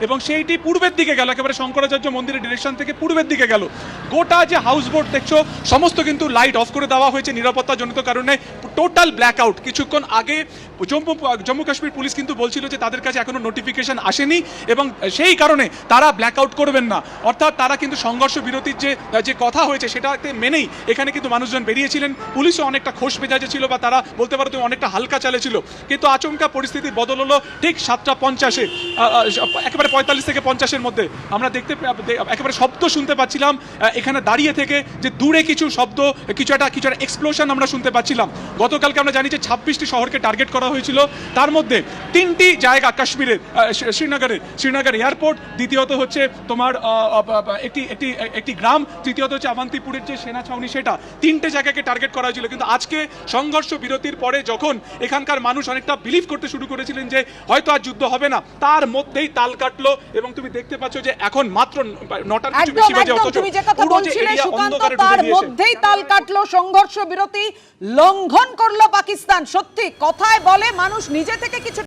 এবং সেইটি পূর্বের দিকে গেল, একেবারে শঙ্করাচার্য মন্দিরের ডিরেকশন থেকে পূর্বের দিকে গেল। গোটা যে হাউস বোট দেখছো সমস্ত কিন্তু লাইট অফ করে দেওয়া হয়েছে নিরাপত্তাজনিত কারণে, টোটাল ব্ল্যাক আউট। কিছুক্ষণ আগে জম্মু কাশ্মীর পুলিশ কিন্তু বলছিল যে তাদের কাছে এখনো নোটিফিকেশন আসেনি এবং সেই কারণে তারা ব্ল্যাক আউট করবেন না, অর্থাৎ তারা কিন্তু সংঘর্ষ বিরতির যে কথা হয়েছে সেটাতে মেনেই এখানে কিন্তু মানুষজন বেরিয়েছিলেন। পুলিশও অনেকটা খোশ মেজাজে ছিল, বা তারা বলতে পারো তুমি অনেকটা হালকা চালে ছিল, কিন্তু আচমকা পরিস্থিতি বদল হলো ঠিক 7:50-এ, একেবারে 45 থেকে 50-এর মধ্যে আমরা একেবারে শব্দ শুনতে পাচ্ছিলাম এখানে দাঁড়িয়ে থেকে, যে দূরে কিছু শব্দ, কিছু একটা এক্সপ্লোশন আমরা শুনতে পাচ্ছিলাম। গতকালকে আমরা জানি যে 26টি শহরকে টার্গেট করা হয়েছিল, তার মধ্যে 3টি জায়গা কাশ্মীরের, শ্রীনগর এয়ারপোর্ট, দ্বিতীয়ত হচ্ছে তোমার একটি গ্রাম, তৃতীয়ত হচ্ছে আভান্তিপুরের যে সেনা ছাউনি, সেটা 3টে জায়গাকে টার্গেট করা হয়েছিল। কিন্তু আজকে সংঘর্ষ বিরতির পরে যখন এখানকার মানুষ অনেকটা বিলিভ করতে শুরু করেছিলেন যে হয়তো আর যুদ্ধ হবে না, তার মধ্যেই তাল কাটলো। এবং তুমি দেখতে পাচ্ছ যে এখন মাত্র 9টার কিছু বেশি বাজে, অথচ তুমি যে কথা বলছিলে সুকান্ত, তার মধ্যেই তাল কাটলো, সংঘর্ষ বিরতি লঙ্ঘন করলো পাকিস্তান। সত্যি কথায় বলে মানুষ নিজে থেকে কিছু